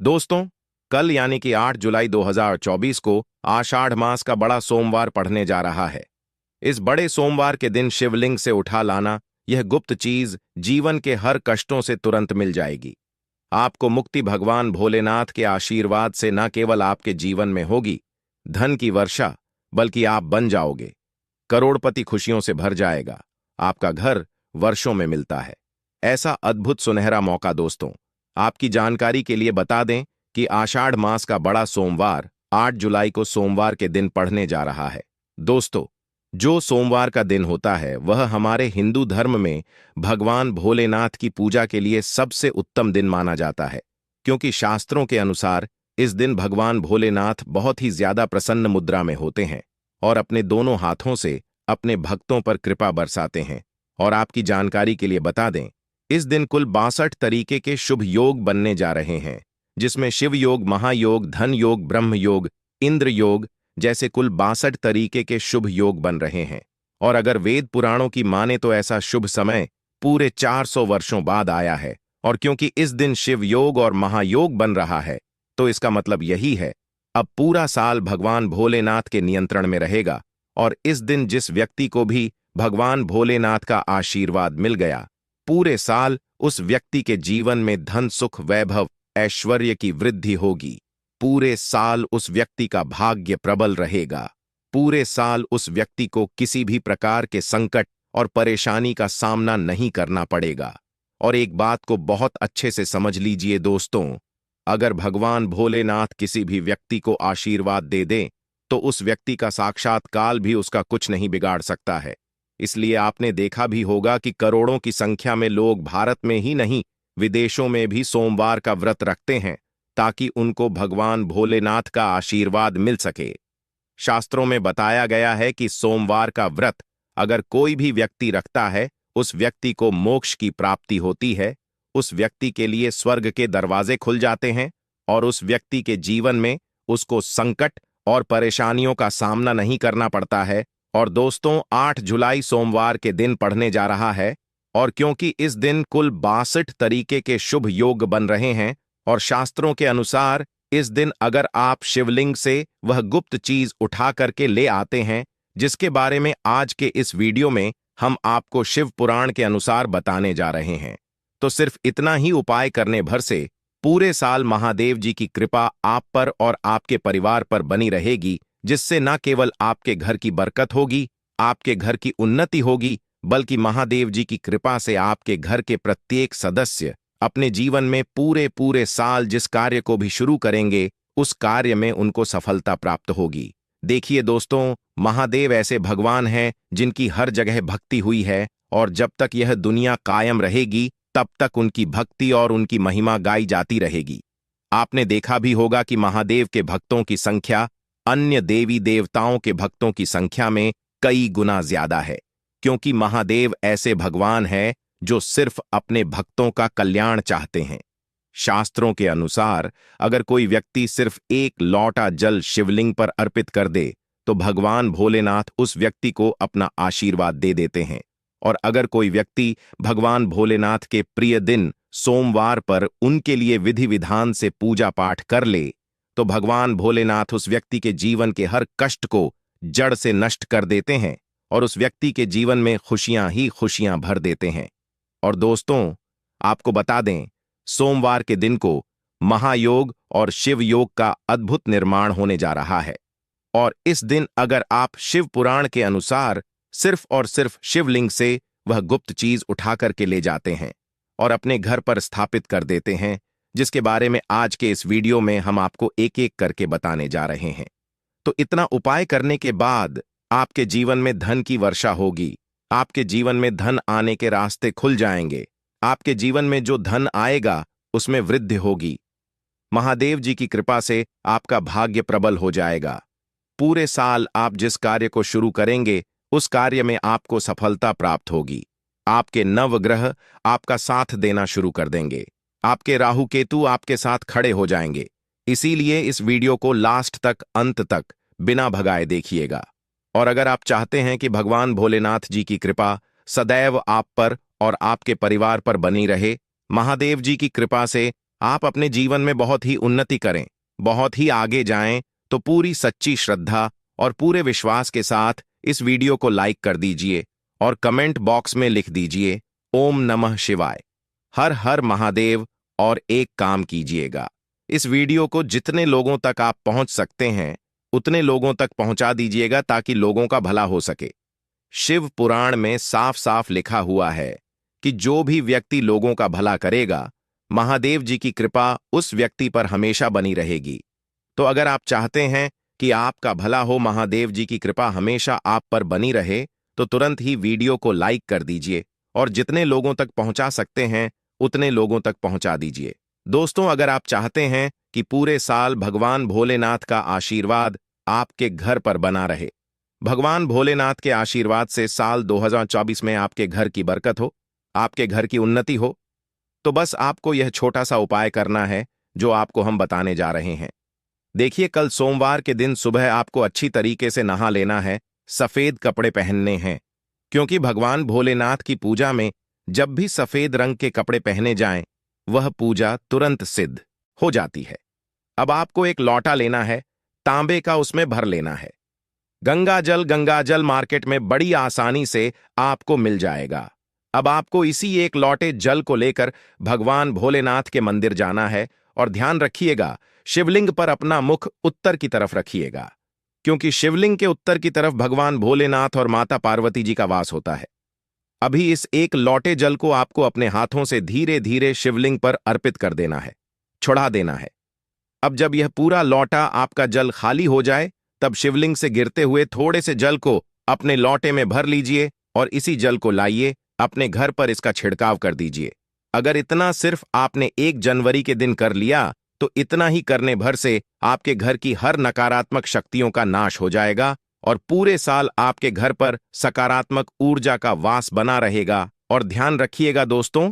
दोस्तों, कल यानी कि 8 जुलाई 2024 को आषाढ़ मास का बड़ा सोमवार पढ़ने जा रहा है। इस बड़े सोमवार के दिन शिवलिंग से उठा लाना यह गुप्त चीज जीवन के हर कष्टों से तुरंत मिल जाएगी। आपको मुक्ति भगवान भोलेनाथ के आशीर्वाद से न केवल आपके जीवन में होगी धन की वर्षा, बल्कि आप बन जाओगे करोड़पति। खुशियों से भर जाएगा। आपका घर वर्षों में मिलता है ऐसा अद्भुत सुनहरा मौका। दोस्तों, आपकी जानकारी के लिए बता दें कि आषाढ़ मास का बड़ा सोमवार 8 जुलाई को सोमवार के दिन पड़ने जा रहा है। दोस्तों, जो सोमवार का दिन होता है वह हमारे हिंदू धर्म में भगवान भोलेनाथ की पूजा के लिए सबसे उत्तम दिन माना जाता है, क्योंकि शास्त्रों के अनुसार इस दिन भगवान भोलेनाथ बहुत ही ज्यादा प्रसन्न मुद्रा में होते हैं और अपने दोनों हाथों से अपने भक्तों पर कृपा बरसाते हैं। और आपकी जानकारी के लिए बता दें, इस दिन कुल 62 तरीके के शुभ योग बनने जा रहे हैं, जिसमें शिव योग, महायोग, धन योग, ब्रह्म योग, इंद्र योग जैसे कुल 62 तरीके के शुभ योग बन रहे हैं। और अगर वेद पुराणों की माने तो ऐसा शुभ समय पूरे 400 वर्षों बाद आया है। और क्योंकि इस दिन शिव योग और महायोग बन रहा है, तो इसका मतलब यही है अब पूरा साल भगवान भोलेनाथ के नियंत्रण में रहेगा। और इस दिन जिस व्यक्ति को भी भगवान भोलेनाथ का आशीर्वाद मिल गया, पूरे साल उस व्यक्ति के जीवन में धन, सुख, वैभव, ऐश्वर्य की वृद्धि होगी। पूरे साल उस व्यक्ति का भाग्य प्रबल रहेगा। पूरे साल उस व्यक्ति को किसी भी प्रकार के संकट और परेशानी का सामना नहीं करना पड़ेगा। और एक बात को बहुत अच्छे से समझ लीजिए दोस्तों, अगर भगवान भोलेनाथ किसी भी व्यक्ति को आशीर्वाद दे दें तो उस व्यक्ति का साक्षात काल भी उसका कुछ नहीं बिगाड़ सकता है। इसलिए आपने देखा भी होगा कि करोड़ों की संख्या में लोग भारत में ही नहीं, विदेशों में भी सोमवार का व्रत रखते हैं ताकि उनको भगवान भोलेनाथ का आशीर्वाद मिल सके। शास्त्रों में बताया गया है कि सोमवार का व्रत अगर कोई भी व्यक्ति रखता है, उस व्यक्ति को मोक्ष की प्राप्ति होती है, उस व्यक्ति के लिए स्वर्ग के दरवाजे खुल जाते हैं और उस व्यक्ति के जीवन में उसको संकट और परेशानियों का सामना नहीं करना पड़ता है। और दोस्तों, 8 जुलाई सोमवार के दिन पढ़ने जा रहा है और क्योंकि इस दिन कुल 62 तरीके के शुभ योग बन रहे हैं और शास्त्रों के अनुसार इस दिन अगर आप शिवलिंग से वह गुप्त चीज उठा करके ले आते हैं, जिसके बारे में आज के इस वीडियो में हम आपको शिव पुराण के अनुसार बताने जा रहे हैं, तो सिर्फ इतना ही उपाय करने भर से पूरे साल महादेव जी की कृपा आप पर और आपके परिवार पर बनी रहेगी, जिससे न केवल आपके घर की बरकत होगी, आपके घर की उन्नति होगी, बल्कि महादेव जी की कृपा से आपके घर के प्रत्येक सदस्य अपने जीवन में पूरे साल जिस कार्य को भी शुरू करेंगे उस कार्य में उनको सफलता प्राप्त होगी। देखिए दोस्तों, महादेव ऐसे भगवान हैं जिनकी हर जगह भक्ति हुई है और जब तक यह दुनिया कायम रहेगी तब तक उनकी भक्ति और उनकी महिमा गाई जाती रहेगी। आपने देखा भी होगा कि महादेव के भक्तों की संख्या अन्य देवी देवताओं के भक्तों की संख्या में कई गुना ज्यादा है, क्योंकि महादेव ऐसे भगवान हैं जो सिर्फ अपने भक्तों का कल्याण चाहते हैं। शास्त्रों के अनुसार अगर कोई व्यक्ति सिर्फ एक लोटा जल शिवलिंग पर अर्पित कर दे तो भगवान भोलेनाथ उस व्यक्ति को अपना आशीर्वाद दे देते हैं। और अगर कोई व्यक्ति भगवान भोलेनाथ के प्रिय दिन सोमवार पर उनके लिए विधि विधान से पूजा पाठ कर ले तो भगवान भोलेनाथ उस व्यक्ति के जीवन के हर कष्ट को जड़ से नष्ट कर देते हैं और उस व्यक्ति के जीवन में खुशियां ही खुशियां भर देते हैं। और दोस्तों, आपको बता दें, सोमवार के दिन को महायोग और शिव योग का अद्भुत निर्माण होने जा रहा है। और इस दिन अगर आप शिव पुराण के अनुसार सिर्फ और सिर्फ शिवलिंग से वह गुप्त चीज उठा करके ले जाते हैं और अपने घर पर स्थापित कर देते हैं, जिसके बारे में आज के इस वीडियो में हम आपको एक एक करके बताने जा रहे हैं, तो इतना उपाय करने के बाद आपके जीवन में धन की वर्षा होगी। आपके जीवन में धन आने के रास्ते खुल जाएंगे। आपके जीवन में जो धन आएगा उसमें वृद्धि होगी। महादेव जी की कृपा से आपका भाग्य प्रबल हो जाएगा। पूरे साल आप जिस कार्य को शुरू करेंगे उस कार्य में आपको सफलता प्राप्त होगी। आपके नवग्रह आपका साथ देना शुरू कर देंगे। आपके राहु केतु आपके साथ खड़े हो जाएंगे। इसीलिए इस वीडियो को लास्ट तक, अंत तक बिना भगाए देखिएगा। और अगर आप चाहते हैं कि भगवान भोलेनाथ जी की कृपा सदैव आप पर और आपके परिवार पर बनी रहे, महादेव जी की कृपा से आप अपने जीवन में बहुत ही उन्नति करें, बहुत ही आगे जाएं, तो पूरी सच्ची श्रद्धा और पूरे विश्वास के साथ इस वीडियो को लाइक कर दीजिए और कमेंट बॉक्स में लिख दीजिए ओम नमः शिवाय, हर हर महादेव। और एक काम कीजिएगा, इस वीडियो को जितने लोगों तक आप पहुंच सकते हैं उतने लोगों तक पहुंचा दीजिएगा ताकि लोगों का भला हो सके। शिव पुराण में साफ साफ लिखा हुआ है कि जो भी व्यक्ति लोगों का भला करेगा, महादेव जी की कृपा उस व्यक्ति पर हमेशा बनी रहेगी। तो अगर आप चाहते हैं कि आपका भला हो, महादेव जी की कृपा हमेशा आप पर बनी रहे, तो तुरंत ही वीडियो को लाइक कर दीजिए और जितने लोगों तक पहुंचा सकते हैं उतने लोगों तक पहुंचा दीजिए। दोस्तों, अगर आप चाहते हैं कि पूरे साल भगवान भोलेनाथ का आशीर्वाद आपके घर पर बना रहे, भगवान भोलेनाथ के आशीर्वाद से साल 2024 में आपके घर की बरकत हो, आपके घर की उन्नति हो, तो बस आपको यह छोटा सा उपाय करना है जो आपको हम बताने जा रहे हैं। देखिए, कल सोमवार के दिन सुबह आपको अच्छी तरीके से नहा लेना है, सफेद कपड़े पहनने हैं, क्योंकि भगवान भोलेनाथ की पूजा में जब भी सफेद रंग के कपड़े पहने जाएं, वह पूजा तुरंत सिद्ध हो जाती है। अब आपको एक लौटा लेना है, तांबे का, उसमें भर लेना है गंगाजल मार्केट में बड़ी आसानी से आपको मिल जाएगा। अब आपको इसी एक लौटे जल को लेकर भगवान भोलेनाथ के मंदिर जाना है और ध्यान रखिएगा, शिवलिंग पर अपना मुख उत्तर की तरफ रखिएगा, क्योंकि शिवलिंग के उत्तर की तरफ भगवान भोलेनाथ और माता पार्वती जी का वास होता है। अभी इस एक लौटे जल को आपको अपने हाथों से धीरे धीरे शिवलिंग पर अर्पित कर देना है, चढ़ा देना है। अब जब यह पूरा लौटा आपका जल खाली हो जाए, तब शिवलिंग से गिरते हुए थोड़े से जल को अपने लौटे में भर लीजिए और इसी जल को लाइए अपने घर पर इसका छिड़काव कर दीजिए। अगर इतना सिर्फ आपने 1 जनवरी के दिन कर लिया, तो इतना ही करने भर से आपके घर की हर नकारात्मक शक्तियों का नाश हो जाएगा और पूरे साल आपके घर पर सकारात्मक ऊर्जा का वास बना रहेगा। और ध्यान रखिएगा दोस्तों,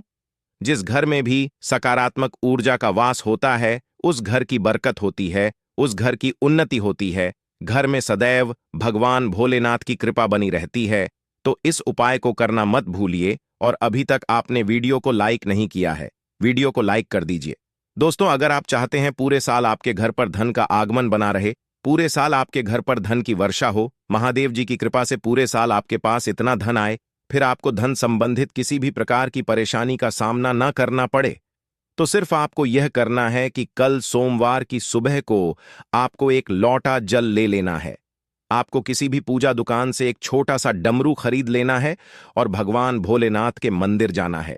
जिस घर में भी सकारात्मक ऊर्जा का वास होता है, उस घर की बरकत होती है, उस घर की उन्नति होती है, घर में सदैव भगवान भोलेनाथ की कृपा बनी रहती है। तो इस उपाय को करना मत भूलिए। और अभी तक आपने वीडियो को लाइक नहीं किया है, वीडियो को लाइक कर दीजिए। दोस्तों, अगर आप चाहते हैं पूरे साल आपके घर पर धन का आगमन बना रहे, पूरे साल आपके घर पर धन की वर्षा हो, महादेव जी की कृपा से पूरे साल आपके पास इतना धन आए, फिर आपको धन संबंधित किसी भी प्रकार की परेशानी का सामना न करना पड़े, तो सिर्फ आपको यह करना है कि कल सोमवार की सुबह को आपको एक लौटा जल ले लेना है। आपको किसी भी पूजा दुकान से एक छोटा सा डमरू खरीद लेना है और भगवान भोलेनाथ के मंदिर जाना है।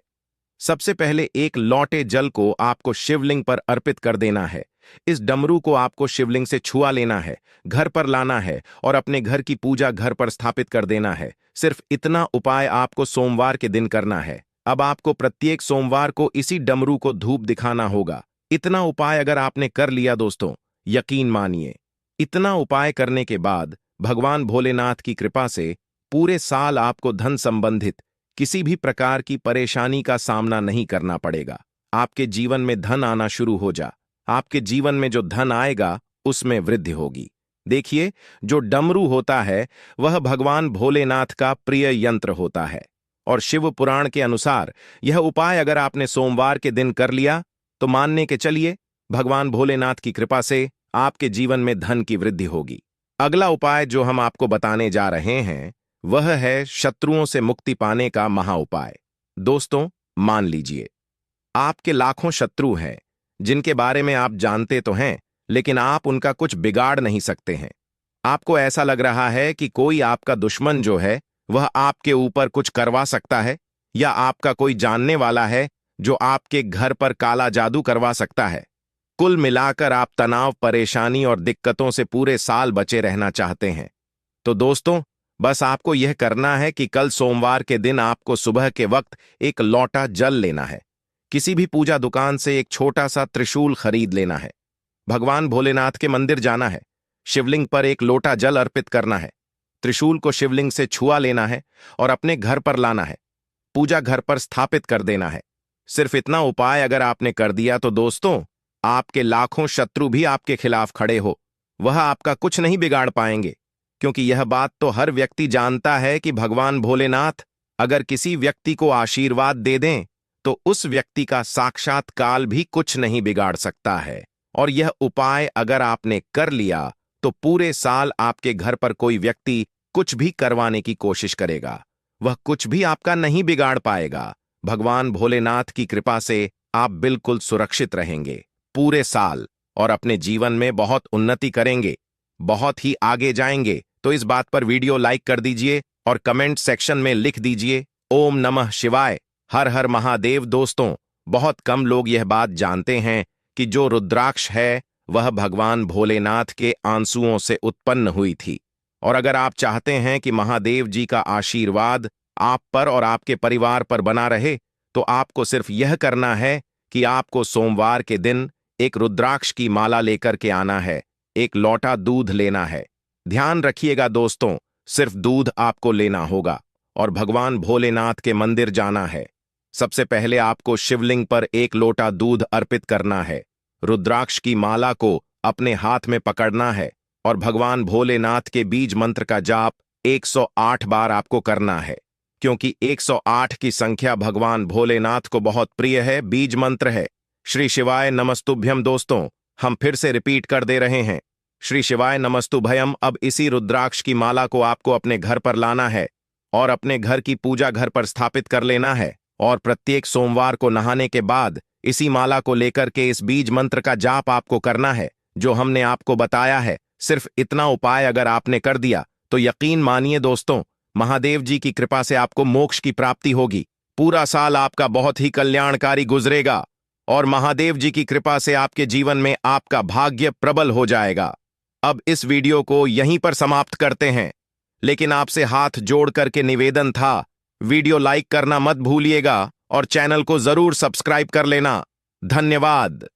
सबसे पहले एक लौटे जल को आपको शिवलिंग पर अर्पित कर देना है। इस डमरू को आपको शिवलिंग से छुआ लेना है, घर पर लाना है और अपने घर की पूजा घर पर स्थापित कर देना है। सिर्फ इतना उपाय आपको सोमवार के दिन करना है। अब आपको प्रत्येक सोमवार को इसी डमरू को धूप दिखाना होगा। इतना उपाय अगर आपने कर लिया दोस्तों, यकीन मानिए, इतना उपाय करने के बाद भगवान भोलेनाथ की कृपा से पूरे साल आपको धन संबंधित किसी भी प्रकार की परेशानी का सामना नहीं करना पड़ेगा। आपके जीवन में धन आना शुरू हो जा। आपके जीवन में जो धन आएगा उसमें वृद्धि होगी। देखिए, जो डमरू होता है वह भगवान भोलेनाथ का प्रिय यंत्र होता है और शिव पुराण के अनुसार यह उपाय अगर आपने सोमवार के दिन कर लिया, तो मानने के चलिए भगवान भोलेनाथ की कृपा से आपके जीवन में धन की वृद्धि होगी। अगला उपाय जो हम आपको बताने जा रहे हैं वह है शत्रुओं से मुक्ति पाने का महा उपाय। दोस्तों, मान लीजिए आपके लाखों शत्रु हैं जिनके बारे में आप जानते तो हैं, लेकिन आप उनका कुछ बिगाड़ नहीं सकते हैं। आपको ऐसा लग रहा है कि कोई आपका दुश्मन जो है वह आपके ऊपर कुछ करवा सकता है, या आपका कोई जानने वाला है जो आपके घर पर काला जादू करवा सकता है। कुल मिलाकर आप तनाव, परेशानी और दिक्कतों से पूरे साल बचे रहना चाहते हैं। तो दोस्तों, बस आपको यह करना है कि कल सोमवार के दिन आपको सुबह के वक्त एक लौटा जल लेना है। किसी भी पूजा दुकान से एक छोटा सा त्रिशूल खरीद लेना है। भगवान भोलेनाथ के मंदिर जाना है। शिवलिंग पर एक लोटा जल अर्पित करना है। त्रिशूल को शिवलिंग से छुआ लेना है और अपने घर पर लाना है। पूजा घर पर स्थापित कर देना है। सिर्फ इतना उपाय अगर आपने कर दिया तो दोस्तों, आपके लाखों शत्रु भी आपके खिलाफ खड़े हो, वह आपका कुछ नहीं बिगाड़ पाएंगे, क्योंकि यह बात तो हर व्यक्ति जानता है कि भगवान भोलेनाथ अगर किसी व्यक्ति को आशीर्वाद दे दें तो उस व्यक्ति का साक्षात काल भी कुछ नहीं बिगाड़ सकता है। और यह उपाय अगर आपने कर लिया तो पूरे साल आपके घर पर कोई व्यक्ति कुछ भी करवाने की कोशिश करेगा, वह कुछ भी आपका नहीं बिगाड़ पाएगा। भगवान भोलेनाथ की कृपा से आप बिल्कुल सुरक्षित रहेंगे पूरे साल और अपने जीवन में बहुत उन्नति करेंगे, बहुत ही आगे जाएंगे। तो इस बात पर वीडियो लाइक कर दीजिए और कमेंट सेक्शन में लिख दीजिए ओम नमः शिवाय, हर हर महादेव। दोस्तों, बहुत कम लोग यह बात जानते हैं कि जो रुद्राक्ष है वह भगवान भोलेनाथ के आंसुओं से उत्पन्न हुई थी। और अगर आप चाहते हैं कि महादेव जी का आशीर्वाद आप पर और आपके परिवार पर बना रहे, तो आपको सिर्फ यह करना है कि आपको सोमवार के दिन एक रुद्राक्ष की माला लेकर के आना है, एक लोटा दूध लेना है। ध्यान रखिएगा दोस्तों, सिर्फ दूध आपको लेना होगा और भगवान भोलेनाथ के मंदिर जाना है। सबसे पहले आपको शिवलिंग पर एक लोटा दूध अर्पित करना है, रुद्राक्ष की माला को अपने हाथ में पकड़ना है और भगवान भोलेनाथ के बीज मंत्र का जाप 108 बार आपको करना है, क्योंकि 108 की संख्या भगवान भोलेनाथ को बहुत प्रिय है, बीज मंत्र है। श्री शिवाय नमस्तुभ्यम। दोस्तों, हम फिर से रिपीट कर दे रहे हैं, श्री शिवाय नमस्तुभयम। अब इसी रुद्राक्ष की माला को आपको अपने घर पर लाना है और अपने घर की पूजा घर पर स्थापित कर लेना है और प्रत्येक सोमवार को नहाने के बाद इसी माला को लेकर के इस बीज मंत्र का जाप आपको करना है जो हमने आपको बताया है। सिर्फ इतना उपाय अगर आपने कर दिया तो यकीन मानिए दोस्तों, महादेव जी की कृपा से आपको मोक्ष की प्राप्ति होगी। पूरा साल आपका बहुत ही कल्याणकारी गुजरेगा और महादेव जी की कृपा से आपके जीवन में आपका भाग्य प्रबल हो जाएगा। अब इस वीडियो को यहीं पर समाप्त करते हैं, लेकिन आपसे हाथ जोड़ करके निवेदन था, वीडियो लाइक करना मत भूलिएगा और चैनल को जरूर सब्सक्राइब कर लेना। धन्यवाद।